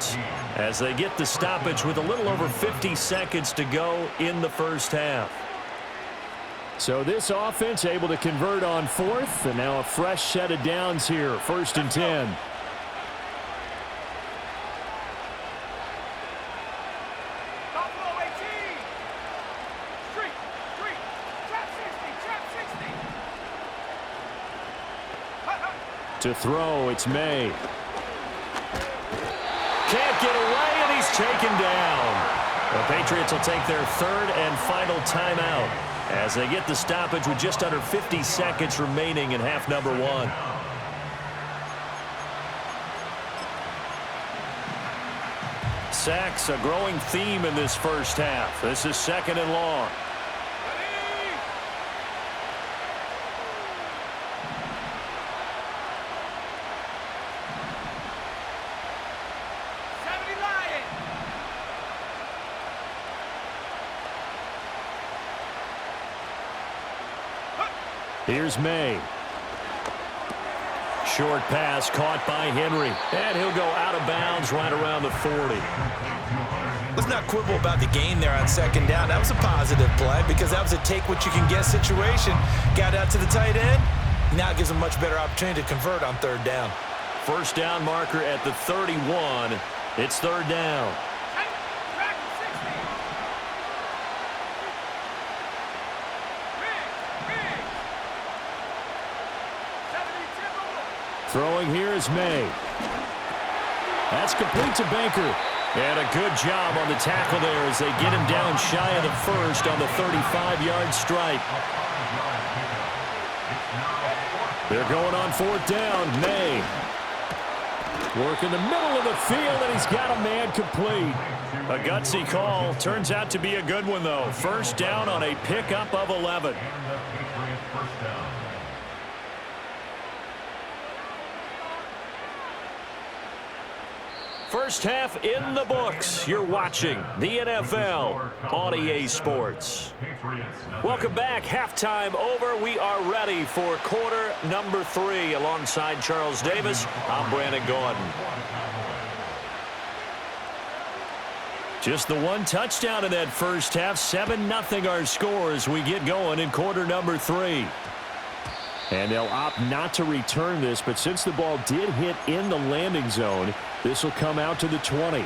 timeouts as they get the stoppage with a little over 50 seconds to go in the first half. So this offense able to convert on fourth, and now a fresh set of downs here, 1st and 10. To throw, it's May. Can't get away, and he's taken down. The Patriots will take their 3rd and final timeout as they get the stoppage with just under 50 seconds remaining in half number 1. Sacks, a growing theme in this first half. This is 2nd and long. Here's May. Short pass caught by Henry. And he'll go out of bounds right around the 40. Let's not quibble about the gain there on 2nd down. That was a positive play because that was a take-what-you-can-get situation. Got out to the tight end. Now it gives them a much better opportunity to convert on 3rd down. First down marker at the 31. It's 3rd down. Throwing here is May. That's complete to Baker. And a good job on the tackle there as they get him down shy of the 1st on the 35-yard strike. They're going on 4th down. May. Work in the middle of the field, and he's got a man complete. A gutsy call. Turns out to be a good one, though. First down on a pickup of 11. First half in the books. You're watching the NFL on EA Sports. Welcome back. Halftime over. We are ready for quarter number 3. Alongside Charles Davis, I'm Brandon Gordon. Just the one touchdown in that first half. 7-0 our score as we get going in quarter number 3. And they'll opt not to return this, but since the ball did hit in the landing zone, this will come out to the 20.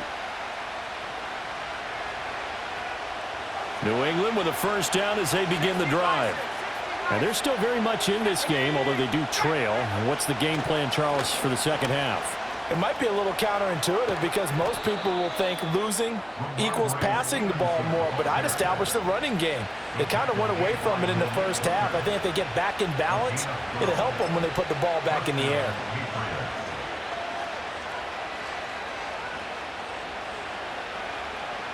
New England with a first down as they begin the drive. And they're still very much in this game, although they do trail. And what's the game plan, Charles, for the second half? It might be a little counterintuitive because most people will think losing equals passing the ball more, but I'd establish the running game. They kind of went away from it in the first half. I think if they get back in balance, it'll help them when they put the ball back in the air.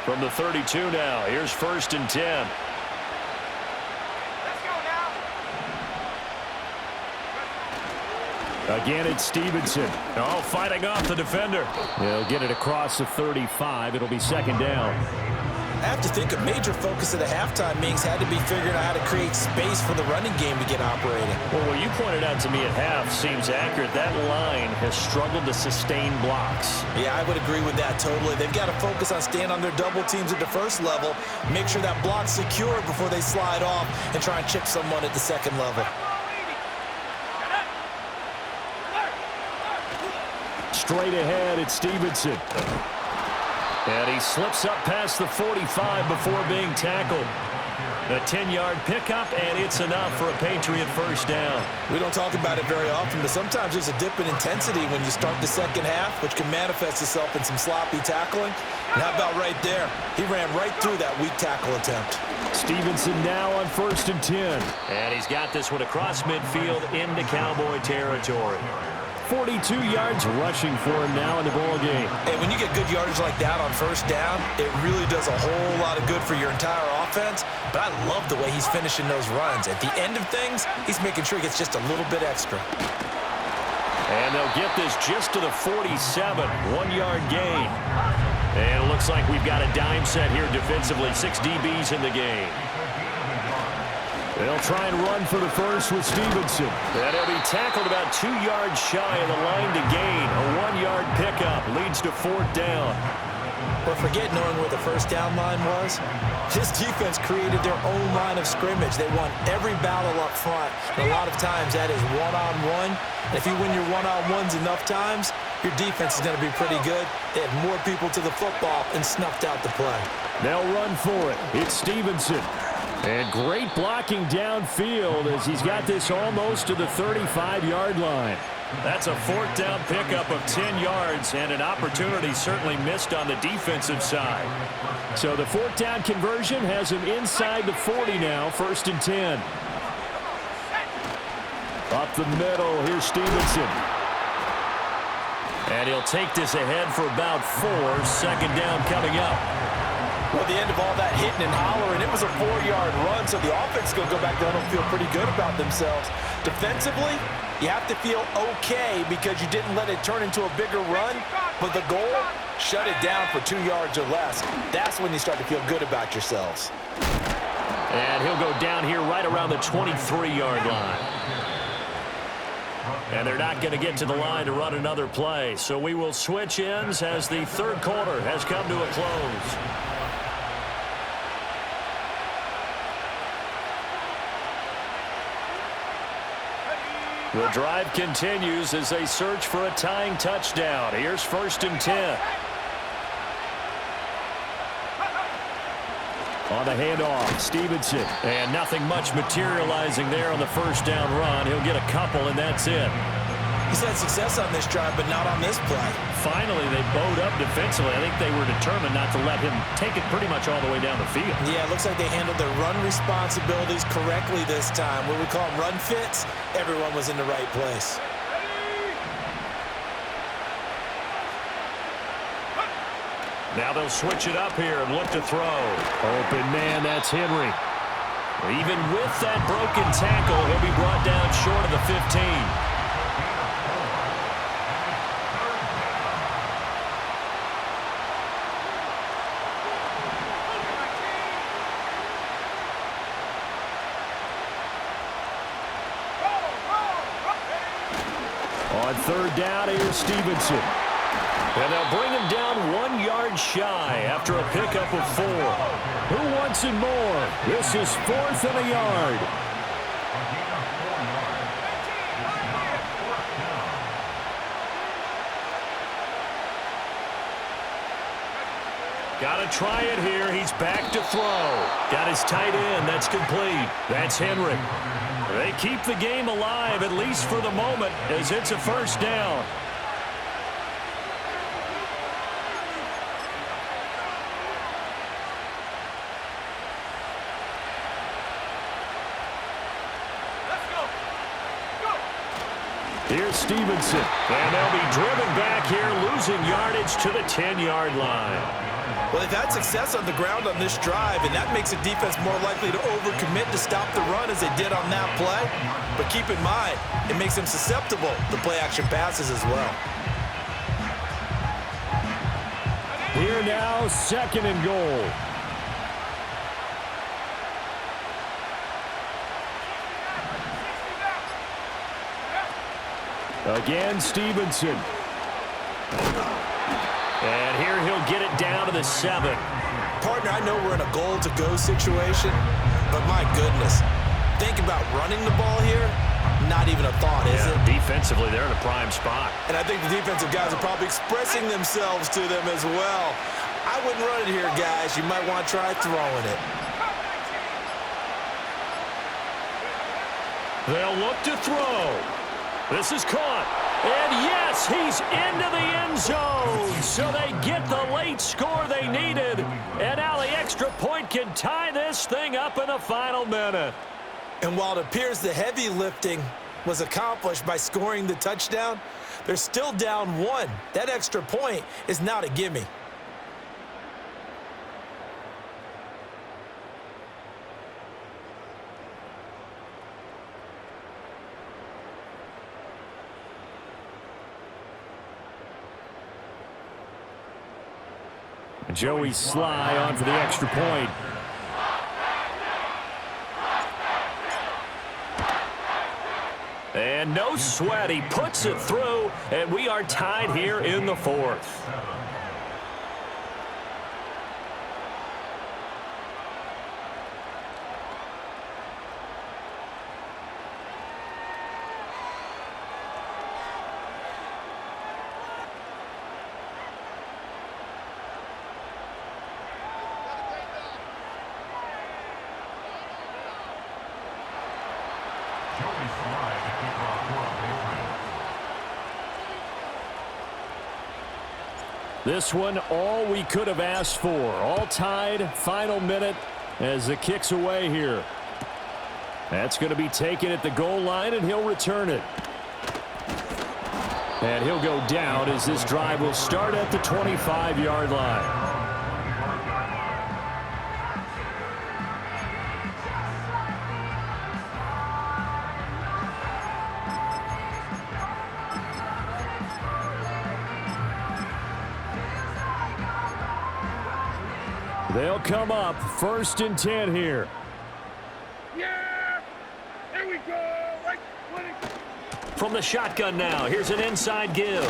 From the 32 now, here's 1st and 10. Again, it's Stevenson. Oh, fighting off the defender. They'll get it across the 35. It'll be 2nd down. I have to think a major focus of the halftime meetings had to be figuring out how to create space for the running game to get operating. Well, what you pointed out to me at half seems accurate. That line has struggled to sustain blocks. Yeah, I would agree with that totally. They've got to focus on staying on their double teams at the first level, make sure that block's secure before they slide off and try and chip someone at the second level. Straight ahead, it's Stevenson. And he slips up past the 45 before being tackled. A 10-yard pickup, and it's enough for a Patriot first down. We don't talk about it very often, but sometimes there's a dip in intensity when you start the second half, which can manifest itself in some sloppy tackling. And how about right there? He ran right through that weak tackle attempt. Stevenson now on 1st and 10. And he's got this one across midfield into Cowboy territory. 42 yards rushing for him now in the ball game. And when you get good yardage like that on first down, it really does a whole lot of good for your entire offense. But I love the way he's finishing those runs. At the end of things, he's making sure he gets just a little bit extra. And they'll get this just to the 47, 1-yard gain. And it looks like we've got a dime set here defensively. 6 DBs in the game. They'll try and run for the first with Stevenson. And he'll be tackled about 2 yards shy of the line to gain. A 1-yard pickup leads to 4th down. But forget knowing where the first down line was. This defense created their own line of scrimmage. They won every battle up front. And a lot of times that is one-on-one. And if you win your one-on-ones enough times, your defense is going to be pretty good. They had more people to the football and snuffed out the play. They'll run for it. It's Stevenson. And great blocking downfield as he's got this almost to the 35-yard line. That's a 4th down pickup of 10 yards and an opportunity certainly missed on the defensive side. So the 4th down conversion has him inside the 40 now, 1st and 10. Up the middle, here's Stevenson. And he'll take this ahead for about 4. 2nd down coming up. Well, at the end of all that hitting and hollering, it was a 4-yard run, so the offense is going to go back down and feel pretty good about themselves. Defensively, you have to feel okay because you didn't let it turn into a bigger run, but the goal, shut it down for 2 yards or less. That's when you start to feel good about yourselves. And he'll go down here right around the 23-yard line. And they're not going to get to the line to run another play. So we will switch ends as the 3rd quarter has come to a close. The drive continues as they search for a tying touchdown. Here's 1st and 10. On the handoff, Stevenson. And nothing much materializing there on the 1st down run. He'll get a couple, and that's it. He's had success on this drive, but not on this play. Finally, they bowed up defensively. I think they were determined not to let him take it pretty much all the way down the field. Yeah, it looks like they handled their run responsibilities correctly this time. What we call run fits, everyone was in the right place. Now they'll switch it up here and look to throw. Open man, that's Henry. Even with that broken tackle, he'll be brought down short of the 15. On 3rd down, here's Stevenson. And they'll bring him down 1 yard shy after a pickup of 4. Who wants it more? This is 4th and a yard. Got to try it here. He's back to throw. Got his tight end. That's complete. That's Henry. They keep the game alive, at least for the moment, as it's a 1st down. Here's Stevenson. And they'll be driven back here, losing yardage to the 10-yard line. Well, they've had success on the ground on this drive, and that makes a defense more likely to overcommit to stop the run as they did on that play. But keep in mind, it makes them susceptible to play-action passes as well. Here now, 2nd and goal. Again, Stevenson. And here he'll get it down to the 7. Partner, I know we're in a goal-to-go situation, but my goodness, think about running the ball here. Not even a thought, is it? Defensively, they're in a prime spot. And I think the defensive guys are probably expressing themselves to them as well. I wouldn't run it here, guys. You might want to try throwing it. They'll look to throw. This is caught. And yes, he's into the end zone. So they get the late score they needed. And now the extra point can tie this thing up in the final minute. And while it appears the heavy lifting was accomplished by scoring the touchdown, they're still down 1. That extra point is not a gimme. Joey Sly on for the extra point. And no sweat. He puts it through, and we are tied here in the fourth. This one, all we could have asked for. All tied, final minute as the kick's away here. That's going to be taken at the goal line, and he'll return it. And he'll go down as this drive will start at the 25-yard line. They'll come up 1st and 10 here. Yeah! Here we go! Right, From the shotgun now, here's an inside give.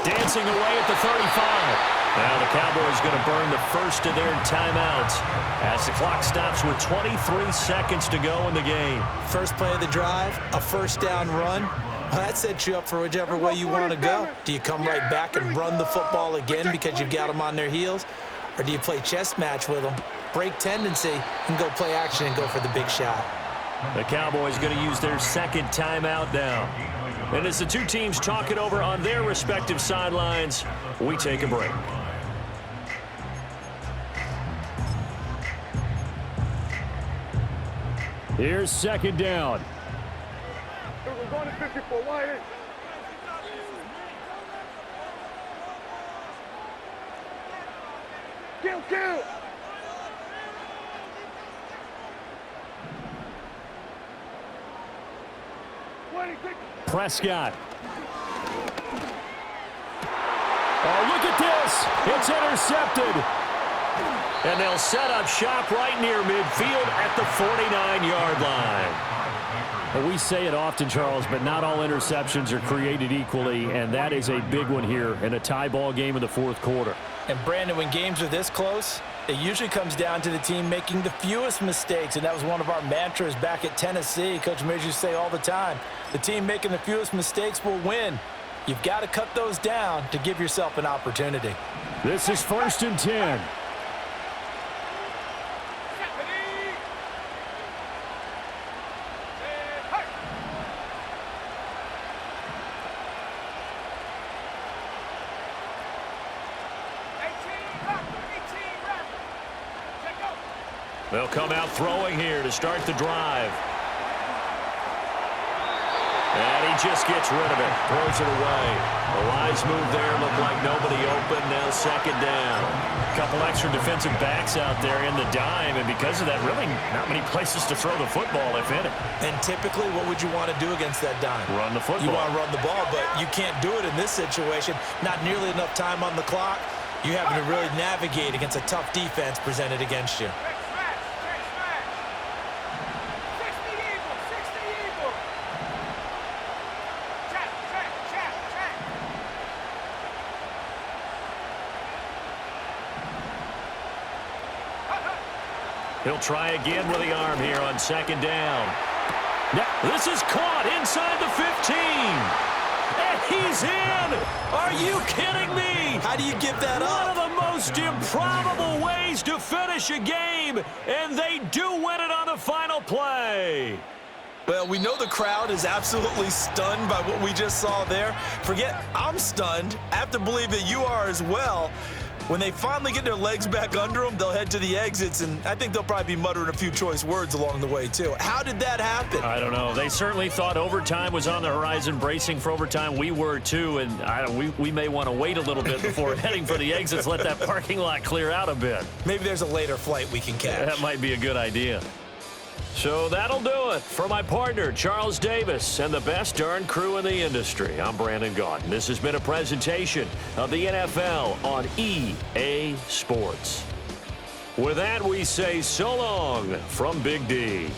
Dancing away at the 35. Now the Cowboys going to burn the first of their timeouts as the clock stops with 23 seconds to go in the game. First play of the drive, a first down run. Well, that sets you up for whichever way you want to go. Do you come right back and run the football again because you've got them on their heels? Or do you play chess match with them, break tendency, and go play action and go for the big shot? The Cowboys going to use their second timeout now. And as the two teams talk it over on their respective sidelines, we take a break. Here's 2nd down. we're going to 54. Why is? Kill! Prescott. Oh, look at this. It's intercepted. And they'll set up shop right near midfield at the 49-yard line. Well, we say it often, Charles, but not all interceptions are created equally, and that is a big one here in a tie ball game in the 4th quarter. And, Brandon, when games are this close, it usually comes down to the team making the fewest mistakes, and that was one of our mantras back at Tennessee. Coach Mears used to say all the time, the team making the fewest mistakes will win. You've got to cut those down to give yourself an opportunity. This is 1st and 10. They'll come out throwing here to start the drive. And he just gets rid of it, throws it away. A wise move there, looked like nobody open, now 2nd down. A couple extra defensive backs out there in the dime, and because of that, really not many places to throw the football, if any. And typically, what would you want to do against that dime? Run the football. You want to run the ball, but you can't do it in this situation. Not nearly enough time on the clock. You having to really navigate against a tough defense presented against you. He'll try again with the arm here on 2nd down. Now, this is caught inside the 15. And he's in. Are you kidding me? How do you give that up? One of the most improbable ways to finish a game, and they do win it on the final play. Well, we know the crowd is absolutely stunned by what we just saw there. Forget I'm stunned. I have to believe that you are as well. When they finally get their legs back under them, they'll head to the exits, and I think they'll probably be muttering a few choice words along the way, too. How did that happen? I don't know. They certainly thought overtime was on the horizon, bracing for overtime. We were, too, and we may want to wait a little bit before heading for the exits, let that parking lot clear out a bit. Maybe there's a later flight we can catch. That might be a good idea. So that'll do it for my partner, Charles Davis, and the best darn crew in the industry. I'm Brandon Gaudin. This has been a presentation of the NFL on EA Sports. With that, we say so long from Big D.